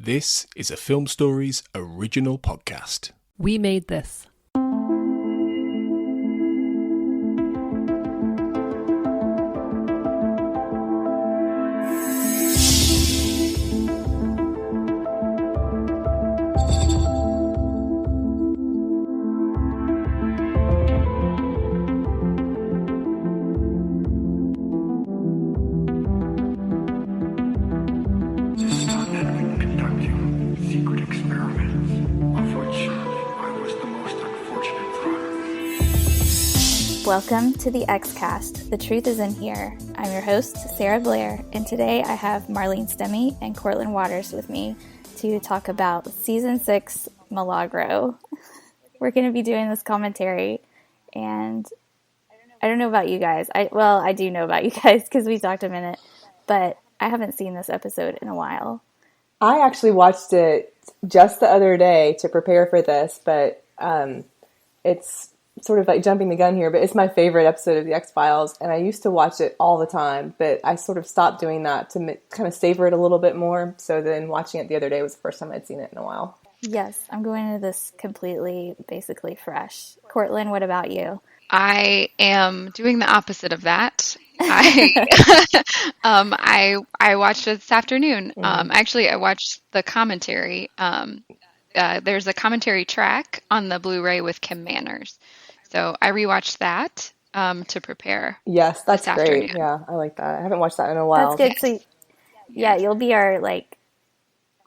This is a Film Stories original podcast. We made this. Welcome to the X-Cast. The truth is in here. I'm your host, Sarah Blair, and today I have Marlene Stemme and Cortlan Waters with me to talk about Season 6, Milagro. We're going to be doing this commentary, and I don't know about you guys. I do know about you guys because we talked a minute, but I haven't seen this episode in a while. I actually watched it just the other day to prepare for this, but it's sort of like jumping the gun here, but it's my favorite episode of The X-Files, and I used to watch it all the time, but I sort of stopped doing that to kind of savor it a little bit more, so then watching it the other day was the first time I'd seen it in a while. Yes, I'm going into this completely, basically fresh. Cortlan, what about you? I am doing the opposite of that. I watched it this afternoon. Actually, I watched the commentary. There's a commentary track on the Blu-ray with Kim Manners. So I rewatched that to prepare. Yes, that's great. Afternoon. Yeah, I like that. I haven't watched that in a while. That's good. So, yeah, you'll be our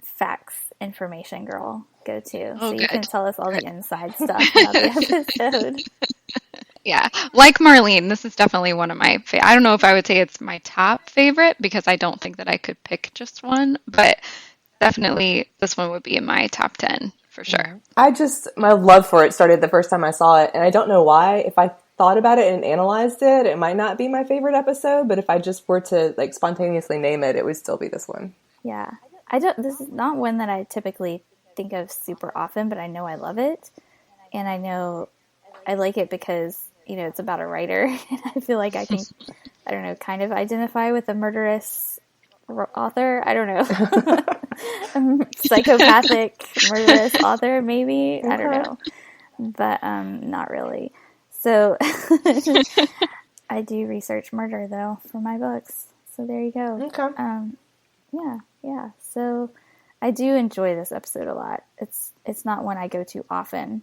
facts information girl go-to. So you can tell us all the inside stuff about the episode. Yeah, like Marlene, this is definitely one of my I don't know if I would say it's my top favorite because I don't think that I could pick just one, but definitely this one would be in my top 10 for sure. My love for it started the first time I saw it, and I don't know why. If I thought about it and analyzed it, it might not be my favorite episode, but if I just were to spontaneously name it, it would still be this one. Yeah. This is not one that I typically think of super often, but I know I love it, and I know I like it because, it's about a writer, and I feel like I can, I don't know, kind of identify with a murderous author. I don't know. Psychopathic, murderous author, maybe. Okay. I don't know. But not really. So I do research murder, though, for my books. So there you go. Okay. Yeah. So I do enjoy this episode a lot. It's not one I go to often,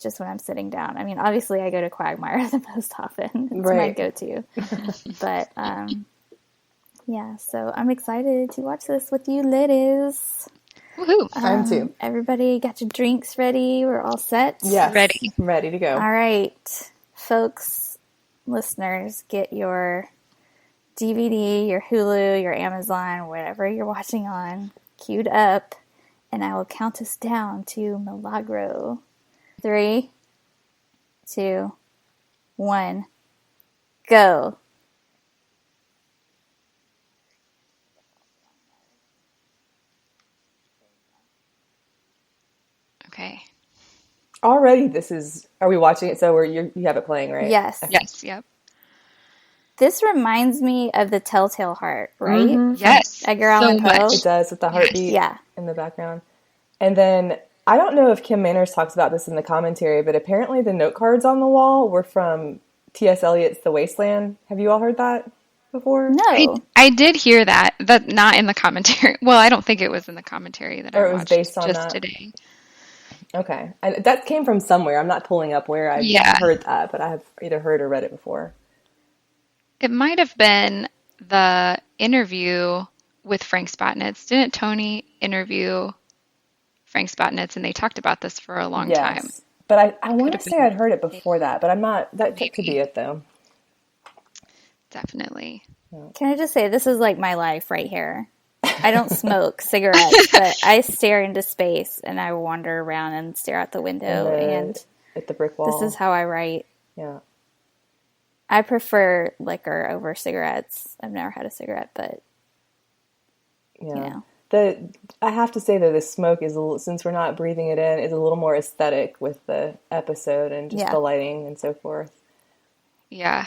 just when I'm sitting down. I mean, obviously I go to Quagmire the most often. It's my go-to. But yeah, so I'm excited to watch this with you ladies. Woohoo! I'm too. Everybody got your drinks ready? We're all set? Yes. Ready. Ready to go. All right. Folks, listeners, get your DVD, your Hulu, your Amazon, whatever you're watching on, queued up, and I will count us down to Milagro. 3, 2, 1, go. Okay. Already, are we watching it? So you have it playing, right? Yes. Okay. Yes, yep. This reminds me of the Telltale Heart, right? Mm-hmm. Yes. Edgar Allan Poe. It does, with the heartbeat Yeah. in the background. And then, I don't know if Kim Manners talks about this in the commentary, but apparently the note cards on the wall were from T.S. Eliot's The Wasteland. Have you all heard that before? No. I did hear that, but not in the commentary. Well, I don't think it was in the commentary that I watched based on just that today. Okay. And that came from somewhere. I'm not pulling up where I heard that, but I have either heard or read it before. It might have been the interview with Frank Spotnitz. Didn't Tony interview Frank Spotnitz, and they talked about this for a long time? But I want to say I'd heard it before that, but I'm not. That could be it, though. Definitely. Can I just say, this is like my life right here. I don't smoke cigarettes, but I stare into space, and I wander around and stare out the window, and at the brick wall. This is how I write. Yeah. I prefer liquor over cigarettes. I've never had a cigarette, but, I have to say, though, the smoke is, since we're not breathing it in, is a little more aesthetic with the episode and just the lighting and so forth. Yeah.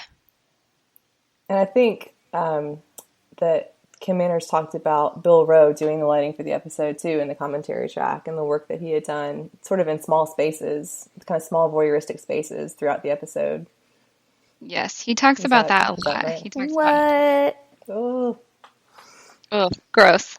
And I think that Kim Manners talked about Bill Rowe doing the lighting for the episode too in the commentary track, and the work that he had done sort of in small spaces, kind of small voyeuristic spaces throughout the episode. Yes, he talks about that a lot. Right? He talks about Oh, gross.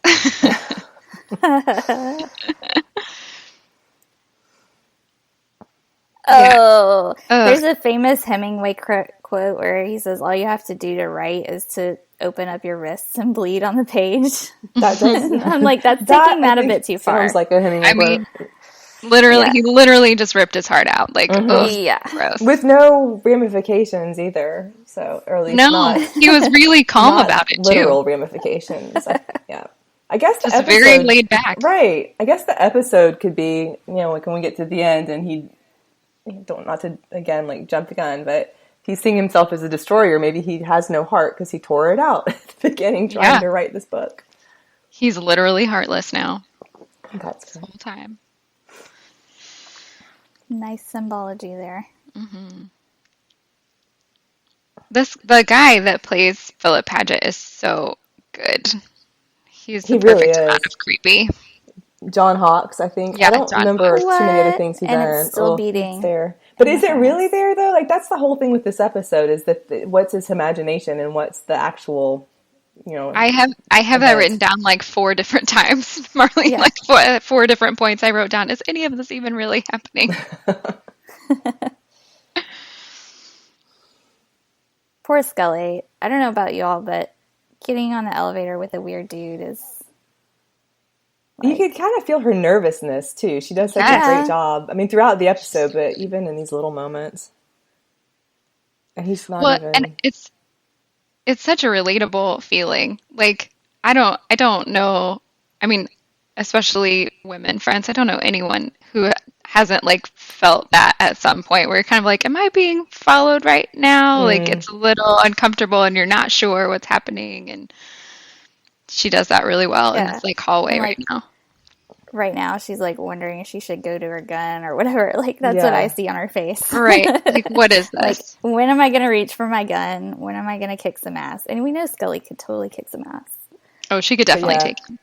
Oh, there's a famous Hemingway quote where he says, "All you have to do to write is to open up your wrists and bleed on the page." that does. I'm like, that's taking that a bit too far. Sounds like a Hemingway quote. Literally, he literally just ripped his heart out. Like, gross. With no ramifications either. So, or at least not. He was really calm about it literal too. Ramifications. I guess the just episode, very laid back. Right. I guess the episode could be, like when we get to the end and not to again like jump the gun, but he's seeing himself as a destroyer. Maybe he has no heart because he tore it out at the beginning trying to write this book. He's literally heartless now. That's the whole time. Nice symbology there. Mm-hmm. The guy that plays Philip Paget is so good. He's the perfect amount of creepy. John Hawkes, I think. I don't remember too many other things he's done. It's still beating. It's there. But is it really there, though? Like, that's the whole thing with this episode, is that what's his imagination and what's the actual, I have that written down like 4 different times, Marlene. Yeah. Like 4 different points I wrote down. Is any of this even really happening? Poor Scully. I don't know about y'all, but getting on the elevator with a weird dude is... You could kind of feel her nervousness, too. She does such a great job. I mean, throughout the episode, but even in these little moments. And he's not even... And it's such a relatable feeling. Like, I don't know. I mean, especially women friends. I don't know anyone who hasn't, like, felt that at some point where you're kind of like, am I being followed right now? Like, it's a little uncomfortable and you're not sure what's happening. And she does that really well in this, like, hallway right now. Right now, she's, like, wondering if she should go to her gun or whatever. Like, that's what I see on her face. Right. Like, what is this? Like, when am I going to reach for my gun? When am I going to kick some ass? And we know Scully could totally kick some ass. Oh, she could definitely take him.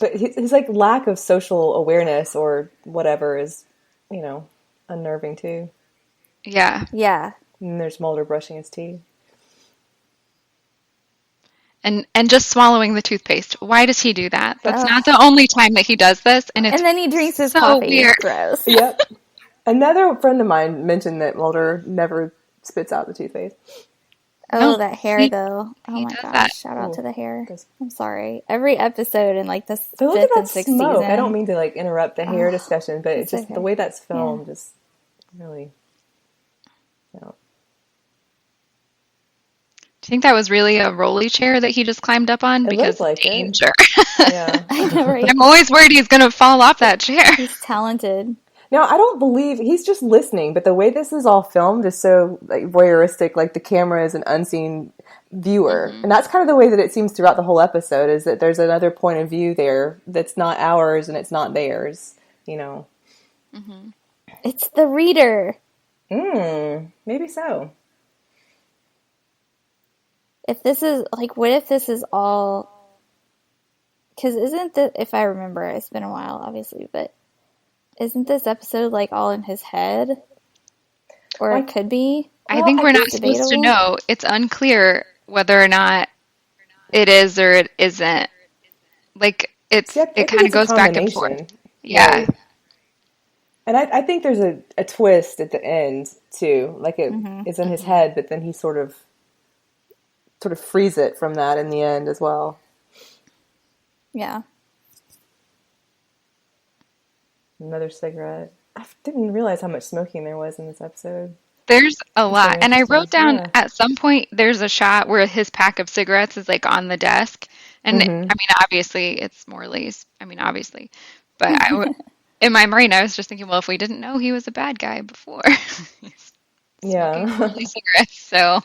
But his, like, lack of social awareness or whatever is, unnerving, too. Yeah. Yeah. And there's Mulder brushing his teeth. And just swallowing the toothpaste. Why does he do that? That's not the only time that he does this. And then he drinks his so coffee. Weird. It's gross. Yep. Another friend of mine mentioned that Mulder never spits out the toothpaste. Oh, that hair, though. Oh, my gosh. Shout out to the hair. I'm sorry. Every episode in, like, this 5th and 6th season. I don't mean to, like, interrupt the hair discussion, but it's just the way that's filmed just really... Do you think that was really a rolly chair that he just climbed up on? Because like danger. Yeah. I know, right? I'm always worried he's going to fall off that chair. He's talented. Now, I don't believe he's just listening, but the way this is all filmed is so like voyeuristic, like the camera is an unseen viewer. Mm-hmm. And that's kind of the way that it seems throughout the whole episode, is that there's another point of view there that's not ours and it's not theirs, Mm-hmm. It's the reader. Maybe so. If this is, like, what if this is all, because if I remember, it's been a while, obviously, but isn't this episode, like, all in his head? Or it could be? I think we're not supposed to know. It's unclear whether or not it is or it isn't. Like, it kind of goes back and forth. Yeah. Right. And I think there's a twist at the end, too. Like, it's in his head, but then he sort of frees it from that in the end as well. Yeah. Another cigarette. I didn't realize how much smoking there was in this episode. There's a lot. And I wrote down at some point there's a shot where his pack of cigarettes is like on the desk. And I mean, obviously it's Morley's. I mean, obviously. But in my brain, I was just thinking, well, if we didn't know he was a bad guy before. Morley's cigarettes. So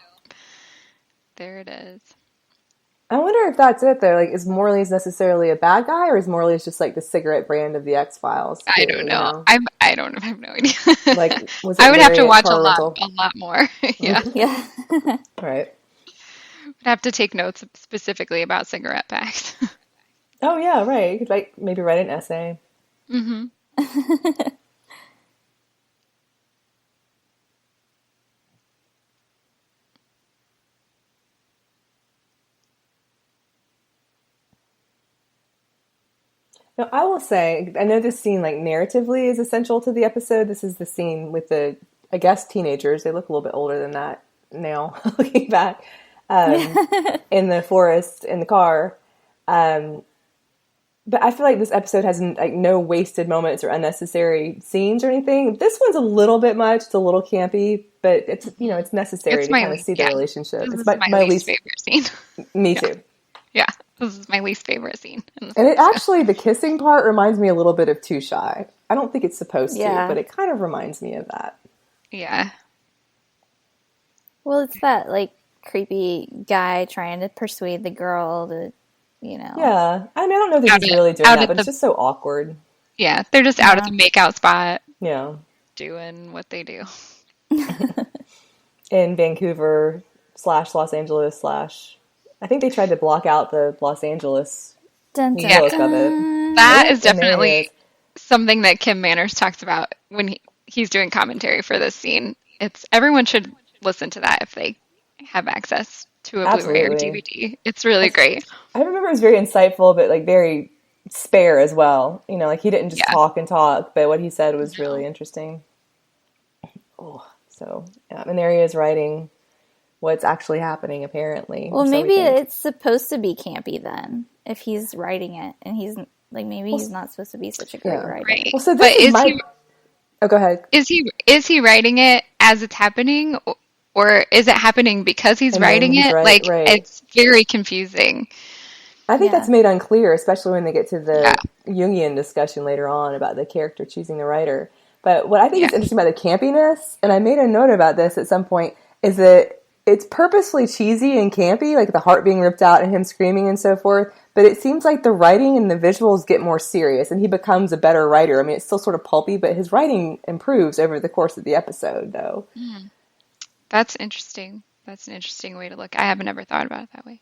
there it is. I wonder if that's it, though. Like, is Morley's necessarily a bad guy, or is Morley's just like the cigarette brand of the X-Files? I don't know. I don't know. I have no idea. Like, I would have to watch a lot more. Yeah. Yeah. Right. I'd have to take notes specifically about cigarette packs. Oh yeah, right. You could like maybe write an essay. Mm-hmm. Now, I will say, I know this scene, like, narratively is essential to the episode. This is the scene with the, I guess, teenagers. They look a little bit older than that now, looking back, in the forest, in the car. But I feel like this episode has, like, no wasted moments or unnecessary scenes or anything. This one's a little bit much. It's a little campy, but it's, you know, it's necessary to kind of see the relationship. This It's is my least favorite scene. Me too. Yeah, this is my least favorite scene. And it actually, the kissing part reminds me a little bit of Too Shy. I don't think it's supposed to, but it kind of reminds me of that. Yeah. Well, it's that, like, creepy guy trying to persuade the girl to, you know. Yeah. I mean, I don't know that he's really doing that, but it's just so awkward. Yeah, they're just out at the makeout spot. Yeah. Doing what they do. In Vancouver / Los Angeles / I think they tried to block out the Los Angeles look of it. That is definitely something that Kim Manners talks about when he's doing commentary for this scene. It's everyone should listen to that if they have access to a Blu-ray or DVD. It's really great. I remember it was very insightful, but like very spare as well. You know, like he didn't just talk and talk, but what he said was really interesting. Oh, so yeah, and there he is writing what's actually happening, apparently. Well, maybe it's supposed to be campy then, if he's writing it, and he's like, maybe he's not supposed to be such a great writer. Right. Well, so this is Oh, go ahead. Is he writing it as it's happening, or is it happening because he's writing it? It's very confusing. I think that's made unclear, especially when they get to the Jungian discussion later on about the character choosing the writer. But what I think is interesting about the campiness, and I made a note about this at some point, is that it's purposely cheesy and campy, like the heart being ripped out and him screaming and so forth, but it seems like the writing and the visuals get more serious, and he becomes a better writer. I mean, it's still sort of pulpy, but his writing improves over the course of the episode, though. Mm. That's interesting. That's an interesting way to look. I haven't ever thought about it that way.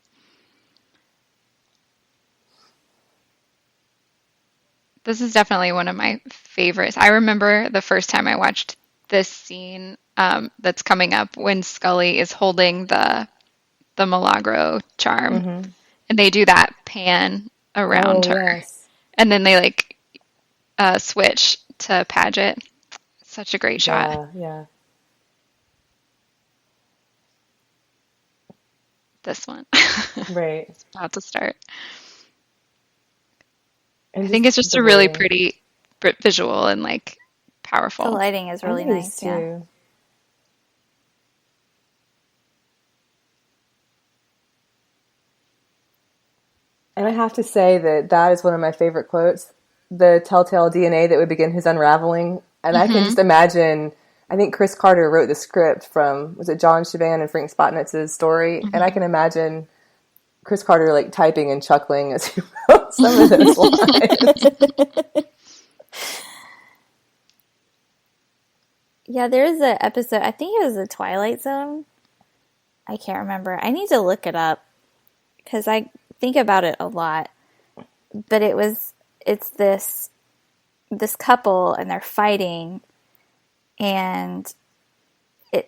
This is definitely one of my favorites. I remember the first time I watched this scene that's coming up when Scully is holding the Milagro charm, and they do that pan around her, and then they switch to Paget. Such a great shot. Yeah. This one, right? It's about to start. And I think it's just a really pretty visual and powerful. The lighting is really nice too. Yeah. And I have to say that is one of my favorite quotes, the telltale DNA that would begin his unraveling. And I can just imagine, I think Chris Carter wrote the script from, was it John Chavan and Frank Spotnitz's story? And I can imagine Chris Carter typing and chuckling as he wrote some of those lines. Yeah, there's an episode, I think it was The Twilight Zone. I can't remember. I need to look it up because I think about it a lot. But it's this couple and they're fighting, and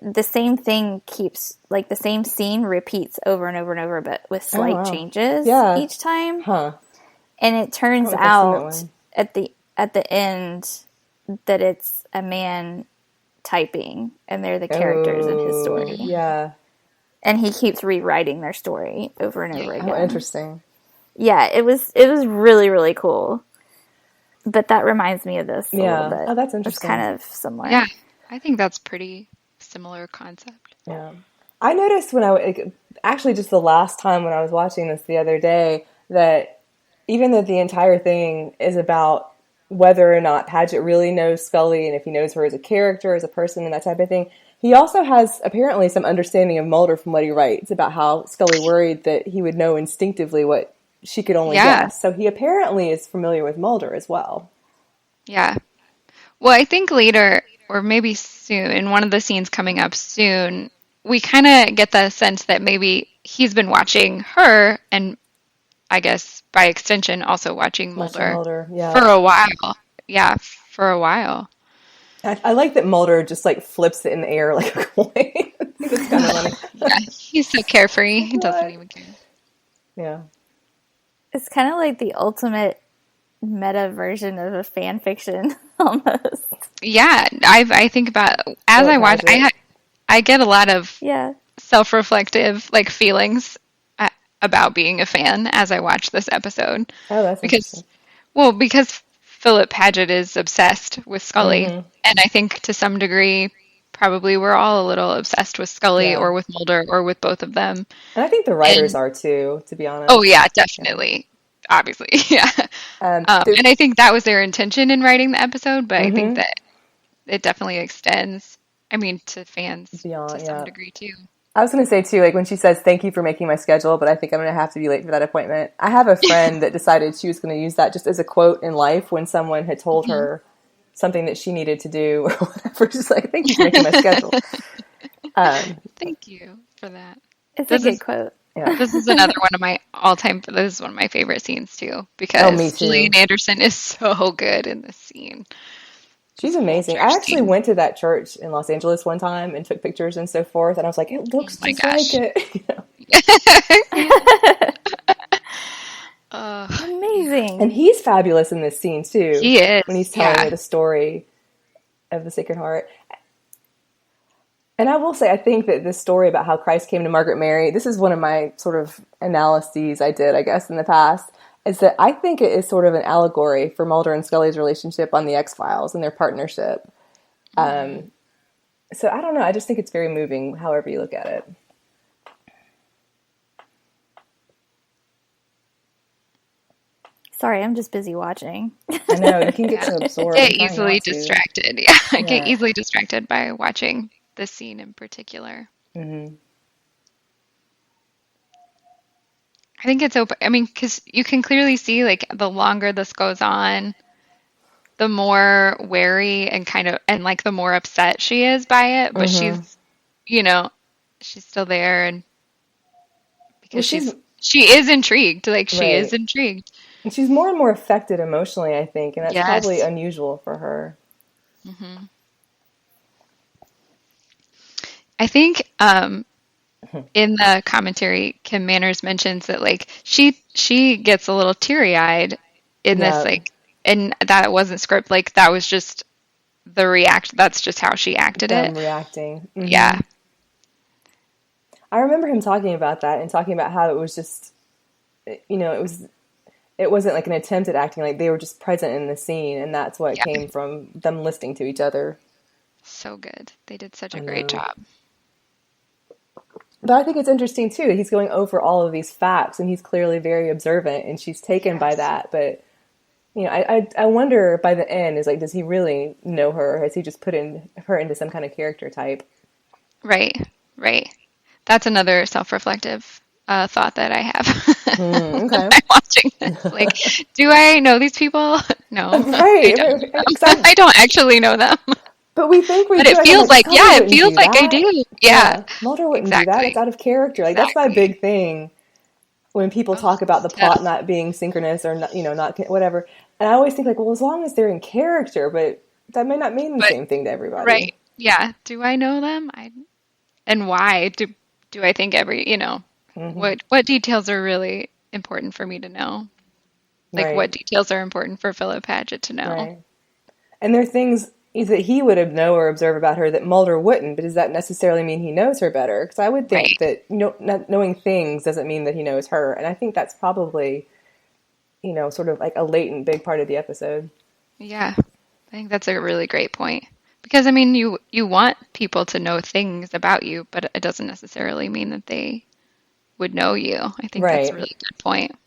the same thing keeps, the same scene repeats over and over and over, but with slight changes each time. Huh. And it turns out at the end that it's a man typing, and they're the characters in his story. Yeah. And he keeps rewriting their story over and over again. Oh, interesting. Yeah, it was really, really cool. But that reminds me of this a little bit. Oh, that's interesting. It's kind of similar. Yeah, I think that's pretty similar concept. Yeah. I noticed when actually just the last time when I was watching this the other day, that even though the entire thing is about whether or not Paget really knows Scully and if he knows her as a character, as a person, and that type of thing, he also has apparently some understanding of Mulder from what he writes about how Scully worried that he would know instinctively what she could only guess. So he apparently is familiar with Mulder as well. Yeah. Well, I think later, or maybe soon, in one of the scenes coming up soon, we kind of get the sense that maybe he's been watching her, and I guess by extension also watching Mulder yeah. for a while. Yeah, for a while. I like that Mulder just like flips it in the air like a coin. I think that's kind of funny. Yeah, he's so carefree. He doesn't even care. Yeah. It's kind of like the ultimate meta version of a fan fiction, almost. Yeah, I think about as I watch, I get a lot of self-reflective like feelings about being a fan as I watch this episode. Oh, that's because Philip Paget is obsessed with Scully, and I think to some degree, probably we're all a little obsessed with Scully or with Mulder or with both of them. And I think the writers are too, to be honest. Oh yeah, definitely. Yeah. Obviously, yeah. And I think that was their intention in writing the episode, but I think that it definitely extends, to fans to some degree too. I was going to say too, like when she says, "Thank you for making my schedule, but I think I'm going to have to be late for that appointment." I have a friend that decided she was going to use that just as a quote in life when someone had told her something that she needed to do or whatever. She's like, "Thank you for making my schedule." Thank you for that. It's a good quote. Yeah. This is another one of my this is one of my favorite scenes too, because Gillian Anderson is so good in this scene. She's amazing. I actually went to that church in Los Angeles one time and took pictures and so forth, and I was like, it looks just like it. Amazing. And he's fabulous in this scene too. He is. When he's telling her the story of the Sacred Heart. And I will say, I think that this story about how Christ came to Margaret Mary, this is one of my sort of analyses I did, I guess, in the past, is that I think it is sort of an allegory for Mulder and Scully's relationship on the X-Files and their partnership. So I don't know. I just think it's very moving, however you look at it. Sorry, I'm just busy watching. I know, you can get so absorbed. I get easily distracted. Yeah, I get easily distracted by watching this scene in particular. Mm-hmm. I think it's open. Because you can clearly see, like, the longer this goes on, the more wary and like the more upset she is by it. But she's, she's still there, and because she is intrigued. Like, she is intrigued. And she's more and more affected emotionally, I think, and that's probably unusual for her. Mm-hmm. I think in the commentary, Kim Manners mentions that like she gets a little teary-eyed in this, like, and that wasn't script, like that was just the react. That's just how she acted it. Reacting. Mm-hmm. Yeah. I remember him talking about that and talking about how it was just, it wasn't like an attempt at acting, like they were just present in the scene, and that's what came from them listening to each other. So good. They did such a great job. But I think it's interesting too. He's going over all of these facts, and he's clearly very observant, and she's taken by that. But I wonder by the end is like, does he really know her? Or has he just put her into some kind of character type? Right. That's another self-reflective thought that I have. Okay. I'm watching this. Like, do I know these people? No. Right. I don't actually know them. But we think we do. But it feels like, it feels like I do. Yeah. Mulder wouldn't do that. It's out of character. Like, that's my big thing when people talk about the plot not being synchronous or not, not whatever. And I always think like, well, as long as they're in character, but that may not mean the same thing to everybody. Right. Yeah. Do I know them? And why do I think what details are really important for me to know? Like, what details are important for Philip Paget to know? Right. And there are things that he would have know or observe about her that Mulder wouldn't, but does that necessarily mean he knows her better? Because I would think that not knowing things doesn't mean that he knows her. And I think that's probably, sort of like a latent big part of the episode. Yeah. I think that's a really great point. Because, you want people to know things about you, but it doesn't necessarily mean that they would know you. I think that's a really good point.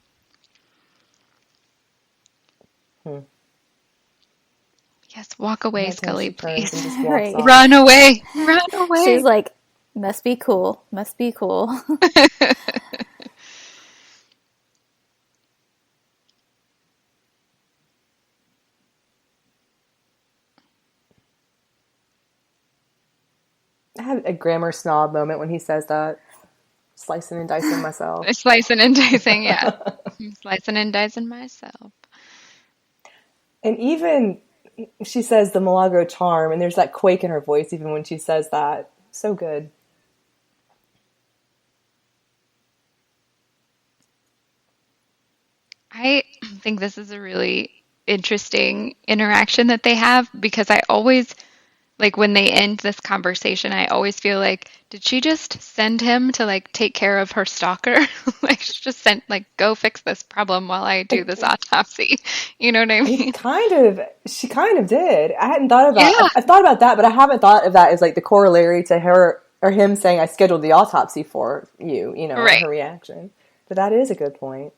Yes, walk away, Scully, please. Run away. Run away. She's like, must be cool. Must be cool. I had a grammar snob moment when he says that. Slicing and dicing myself. Slicing and dicing, yeah. Slicing and dicing myself. And even she says the Milagro charm, and there's that quake in her voice even when she says that. So good. I think this is a really interesting interaction that they have, because I always, like, when they end this conversation, I always feel like, did she just send him to, like, take care of her stalker? Like, she just sent, like, go fix this problem while I do this autopsy. You know what I mean? She kind of did. I hadn't thought about, I've thought about that, but I haven't thought of that as, like, the corollary to her, or him saying, I scheduled the autopsy for you, you know, right. Her reaction. But that is a good point.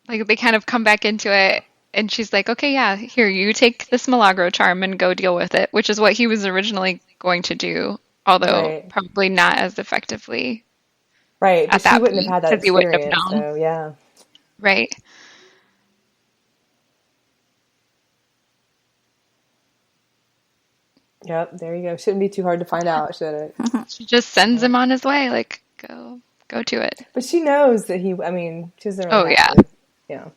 Like, they kind of come back into it, and she's like, okay, yeah, here, you take this Milagro charm and go deal with it, which is what he was originally going to do, although probably not as effectively. Right, but she wouldn't have had that experience, he wouldn't have known. So, yeah. Right. Yep, there you go. Shouldn't be too hard to find out, should it? She just sends him on his way, like, go to it. But she knows that she doesn't really have to. Yeah.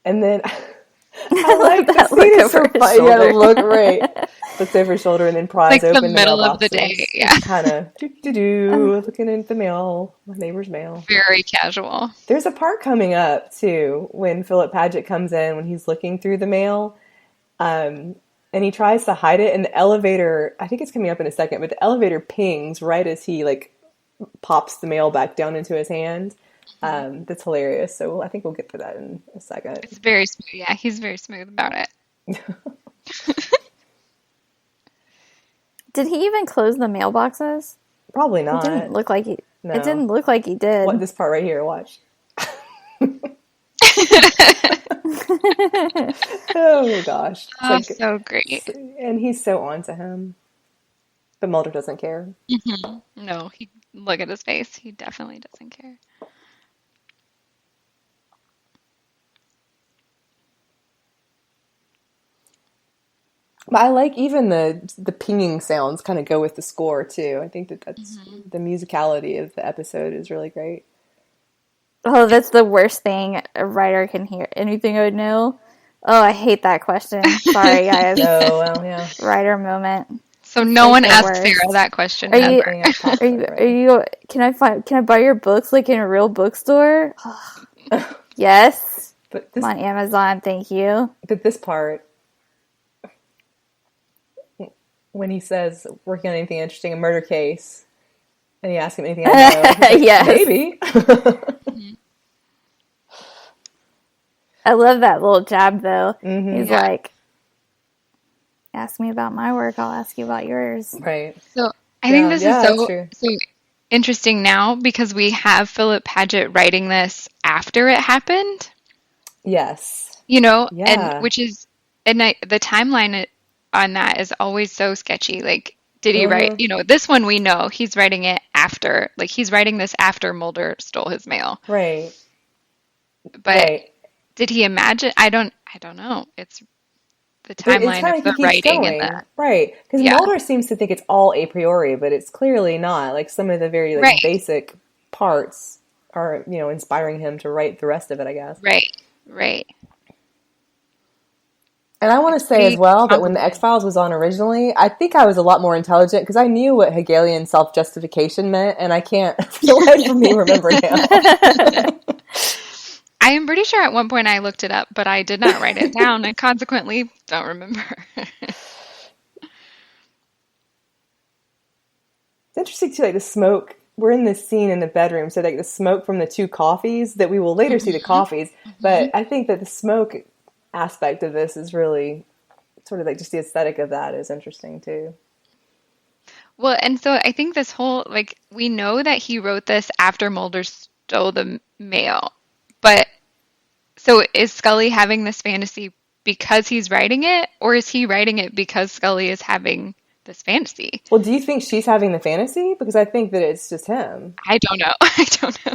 And then I like that scene is so funny. Yeah, the look, right. Looks over his shoulder and then pries like open the middle of the day. Yeah. Kind of looking into the mail, my neighbor's mail. Very casual. There's a part coming up too when Philip Paget comes in when he's looking through the mail. And he tries to hide it, and the elevator, I think it's coming up in a second, but the elevator pings right as he like pops the mail back down into his hand. That's hilarious. So I think we'll get to that in a second. It's very smooth. Yeah, he's very smooth about it. Did he even close the mailboxes? Probably not. It didn't look like he. No. It didn't look like he did. What, this part right here? Watch. Oh my gosh. It's so great. And he's so on to him. But Mulder doesn't care. Mm-hmm. No, look at his face. He definitely doesn't care. But I like even the pinging sounds kind of go with the score too. I think that's the musicality of the episode is really great. Oh, that's the worst thing a writer can hear. Anything I would know? Oh, I hate that question. Sorry, guys. Oh, well, yeah. Writer moment. So no one asked Sarah that question ever. Are you? Can I buy your books like in a real bookstore? Yes. But I'm on Amazon, thank you. But this part, when he says working on anything interesting, a murder case, and he asks him anything I know, like, yes. Maybe. I love that little jab, though. Mm-hmm. He's like, ask me about my work, I'll ask you about yours. Right. So I think this is so interesting now because we have Philip Paget writing this after it happened. Yes. You know, yeah. and the timeline on that is always so sketchy. Like, did he write, this one we know he's writing it after, like he's writing this after Mulder stole his mail. Right. But did he imagine? I don't know. It's the timeline of the writing in that. Right. Because Mulder seems to think it's all a priori, but it's clearly not. Like some of the very basic parts are, inspiring him to write the rest of it, I guess. Right. And I want to say as well that when the X-Files was on originally, I think I was a lot more intelligent because I knew what Hegelian self-justification meant, and I can't feel like for me remember now. I am pretty sure at one point I looked it up, but I did not write it down, and consequently don't remember. It's interesting too, like the smoke. We're in this scene in the bedroom, so like the smoke from the two coffees that we will later see the coffees, but I think that the smoke aspect of this is really sort of like just the aesthetic of that is interesting too. Well, and so I think this whole, like, we know that he wrote this after Mulder stole the mail, but so is Scully having this fantasy because he's writing it, or is he writing it because Scully is having this fantasy? Well, do you think she's having the fantasy? Because I think that it's just him. I don't know.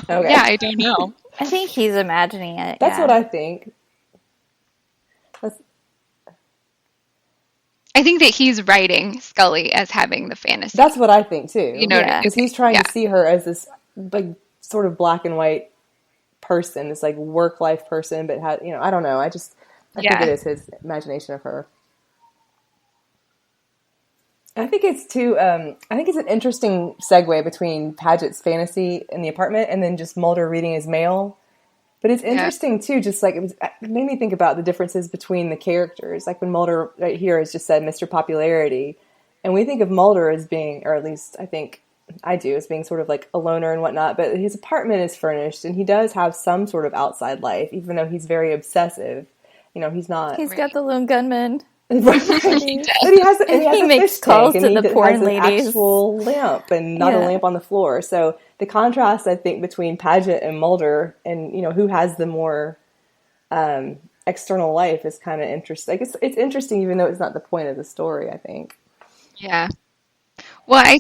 Okay. Yeah, I don't know. I think he's imagining it. That's what I think. I think that he's writing Scully as having the fantasy. That's what I think too. You know what I mean? Because he's trying to see her as this like sort of black and white person, this like work life person, but had, you know, I don't know. I think it is his imagination of her. I think it's too. I think it's an interesting segue between Paget's fantasy in the apartment and then just Mulder reading his mail. But it's interesting too. Just like it made me think about the differences between the characters. Like when Mulder right here has just said Mr. Popularity, and we think of Mulder as being, or at least I think I do, as being sort of like a loner and whatnot. But his apartment is furnished, and he does have some sort of outside life, even though he's very obsessive. You know, he's not. He's got the lone gunman. But he has a makes fish calls tank, to and the he porn has an ladies. actual lamp and not a lamp on the floor. So the contrast, I think, between Paget and Mulder, and you know who has the more external life, is kind of interesting. Like it's interesting, even though it's not the point of the story. I think. Yeah. Well, I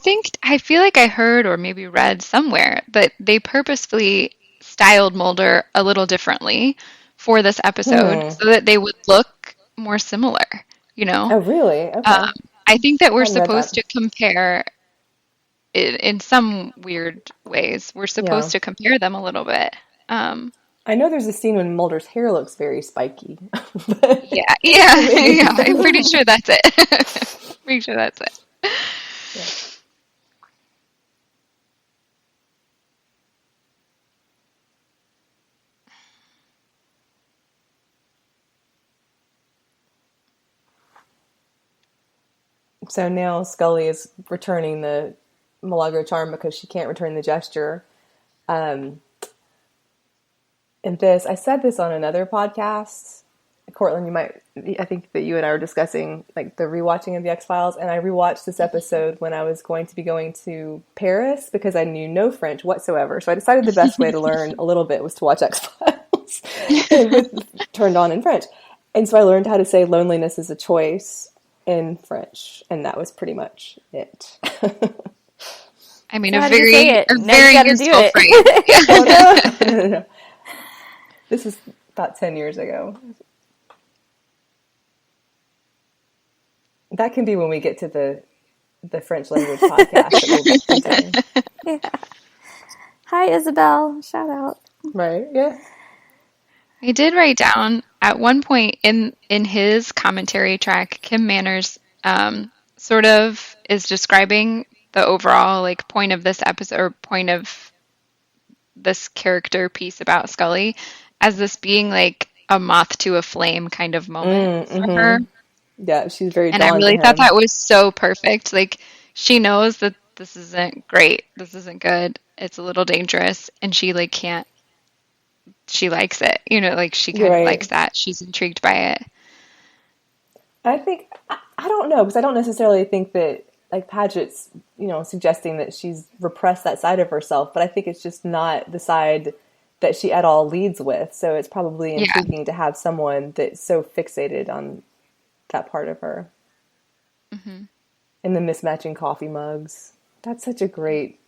feel like I heard or maybe read somewhere that they purposefully styled Mulder a little differently for this episode so that they would look more similar. You know? Oh, really? Okay. I think that we're supposed to compare it in some weird ways. We're supposed to compare them a little bit. I know there's a scene when Mulder's hair looks very spiky. Yeah. I'm pretty sure that's it. Pretty sure that's it. Yeah. So now Scully is returning the Milagro charm because she can't return the gesture. And I said this on another podcast. Cortlan, I think that you and I were discussing like the rewatching of the X-Files, and I rewatched this episode when I was going to Paris because I knew no French whatsoever. So I decided the best way to learn a little bit was to watch X-Files turned on in French. And so I learned how to say loneliness is a choice in French, and that was pretty much it. I mean, So a very useful phrase. Oh, no. This is about 10 years ago. That can be when we get to the French language podcast that we'll be doing. Hi, Isabel. Shout out. Right, yeah. I did write down at one point in his commentary track, Kim Manners sort of is describing the overall like point of this episode or point of this character piece about Scully as this being like a moth to a flame kind of moment for her. Yeah, she's very and I really thought that was so perfect. Like she knows that this isn't great, this isn't good, it's a little dangerous, and she like can't. She likes it, you know, like she kind of likes that. She's intrigued by it. I think, I don't know, because I don't necessarily think that, like, Paget's, you know, suggesting that she's repressed that side of herself, but I think it's just not the side that she at all leads with. So it's probably intriguing to have someone that's so fixated on that part of her. Mm-hmm. And the mismatching coffee mugs. That's such a great,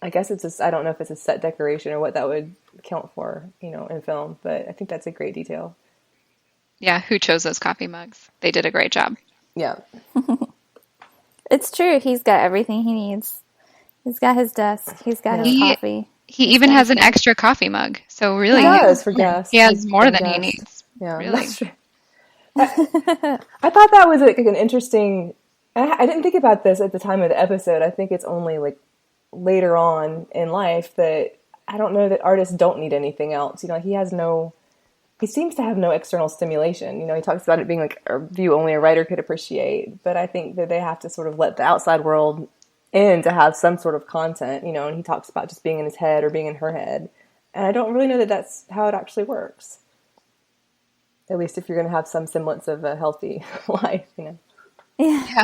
I guess it's I don't know if it's a set decoration or what that would count for, you know, in film, but I think that's a great detail. Yeah, who chose those coffee mugs? They did a great job. Yeah. It's true. He's got everything he needs. He's got his desk. He's got his coffee. He even has an extra coffee mug. So really, he does for guests. He has more than he needs. Yeah, really. That's true. I thought that was like an interesting. I didn't think about this at the time of the episode. I think it's only like later on in life that I don't know that artists don't need anything else. You know, he seems to have no external stimulation. You know, he talks about it being like a view only a writer could appreciate, but I think that they have to sort of let the outside world in to have some sort of content, you know, and he talks about just being in his head or being in her head. And I don't really know that that's how it actually works. At least if you're going to have some semblance of a healthy life, you know. Yeah.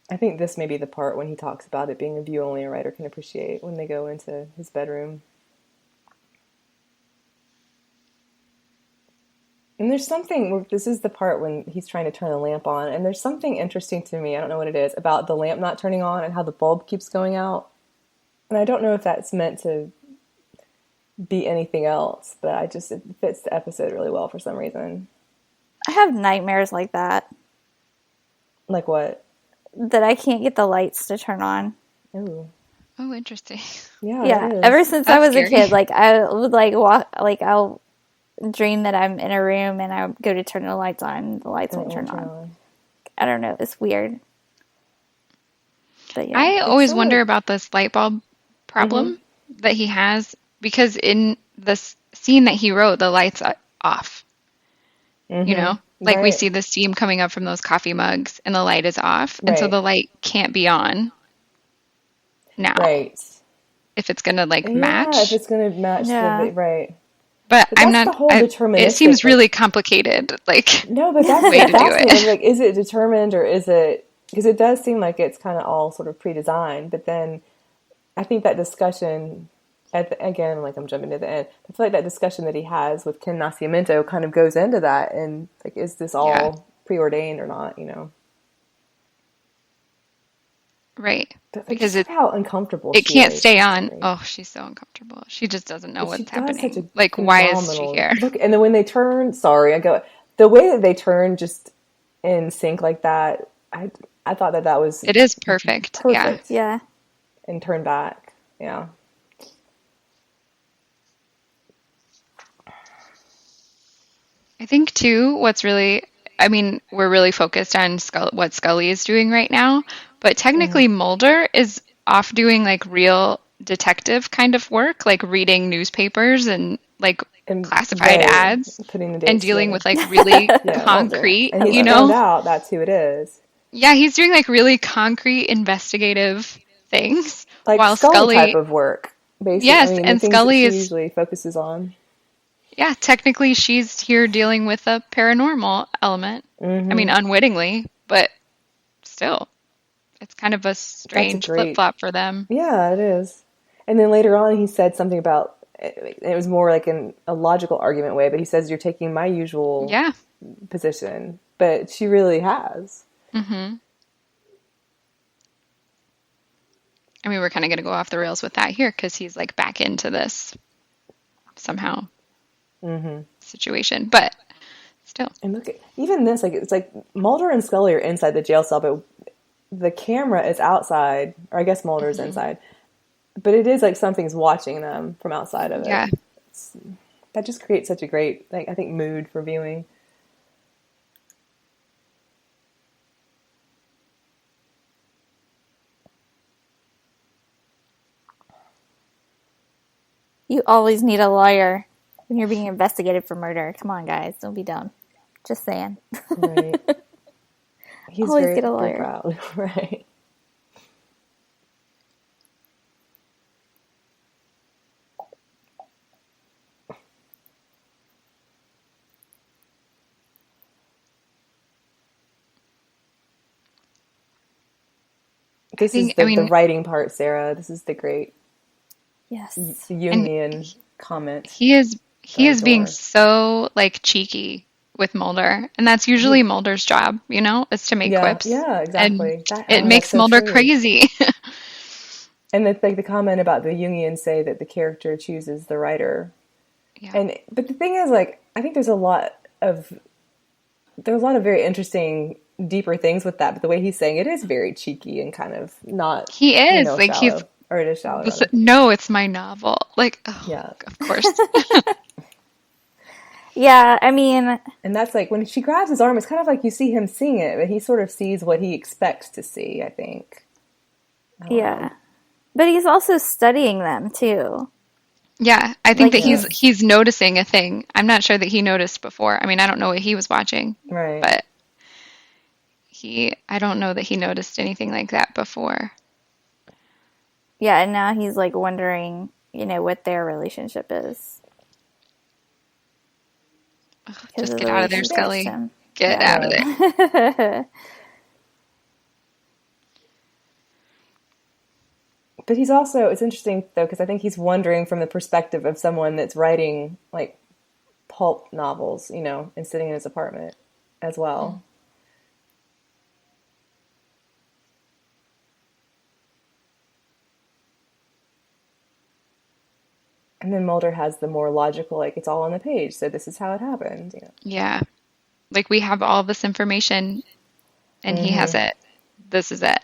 I think this may be the part when he talks about it being a view only a writer can appreciate when they go into his bedroom. And there's something, this is the part when he's trying to turn the lamp on, and there's something interesting to me, I don't know what it is, about the lamp not turning on and how the bulb keeps going out. And I don't know if that's meant to be anything else, but it fits the episode really well for some reason. I have nightmares like that. Like what? That I can't get the lights to turn on. Ooh. Oh, interesting. Yeah. Ever since That's I was scary. a kid, like I would like walk, like I'll dream that I'm in a room and I go to turn the lights on, and the lights won't turn on. I don't know. It's weird. But yeah, I always wonder about this light bulb problem that he has, because in this scene that he wrote, the lights are off. You know, like we see the steam coming up from those coffee mugs and the light is off. And so the light can't be on now. Right. If it's going to like match. Yeah, if it's going to match. Right. But I'm that's not, the whole deterministic, it seems really complicated. Like, no, but that's way to do it. Like, is it determined or is it, because it does seem like it's kind of all sort of pre-designed, but then I think that discussion again, like I'm jumping to the end, I feel like that discussion that he has with Ken Nascimento kind of goes into that, and like, is this all preordained or not, you know? Right. But, because how uncomfortable it she can't is. stay on. Oh, she's so uncomfortable. She just doesn't know what's happening. Like, why is she here? Look, and then when they turn, the way that they turn just in sync like that, I thought that was... It is perfect. Yeah. And turn back. Yeah. I think, too, what's really... I mean, we're really focused on what Scully is doing right now, but technically Mulder is off doing, like, real detective kind of work, like reading newspapers and, like, classified ads and dealing with, like, really concrete, and he's found out that's who it is. Yeah, he's doing, like, really concrete investigative things. Like while Scully type of work, basically. Yes, I mean, and the things Scully that she usually focuses on. Yeah, technically she's here dealing with a paranormal element. I mean, unwittingly, but still. It's kind of a strange flip-flop for them. Yeah, it is. And then later on he said something about, it was more like in a logical argument way, but he says, you're taking my usual position. But she really has. I mean, we're kind of going to go off the rails with that here because he's like back into this somehow situation, but still. And look at even this, like it's like Mulder and Scully are inside the jail cell, but the camera is outside, or I guess Mulder's inside. But it is like something's watching them from outside of it. Yeah, that just creates such a great, like, I think, mood for viewing. You always need a lawyer when you're being investigated for murder. Come on, guys. Don't be dumb. Just saying. Right. He's always very, get a lawyer. very proud. Right. This is the writing part, Sarah. This is the great Jungian comment. He is being so like cheeky with Mulder, and that's usually Mulder's job, you know, is to make quips. Yeah, exactly. And it makes Mulder crazy. And the comment about the Jungians say that the character chooses the writer. Yeah. But the thing is, like, I think there's a lot of very interesting, deeper things with that. But the way he's saying it is very cheeky and kind of not. He is like shallow, or it is shallow. No, it's my novel. Like, of course. Yeah, I mean... And that's like, when she grabs his arm, it's kind of like you see him seeing it, but he sort of sees what he expects to see, I think. Yeah. But he's also studying them, too. Yeah, I think that he's noticing a thing. I'm not sure that he noticed before. I mean, I don't know what he was watching. Right. But I don't know that he noticed anything like that before. Yeah, and now he's, like, wondering, you know, what their relationship is. Just get out of there, Scully. Get out of there. But he's also, it's interesting, though, because I think he's wondering from the perspective of someone that's writing, like, pulp novels, and sitting in his apartment as well. And then Mulder has the more logical, it's all on the page, so this is how it happened. Yeah. Like, we have all this information, and he has it. This is it.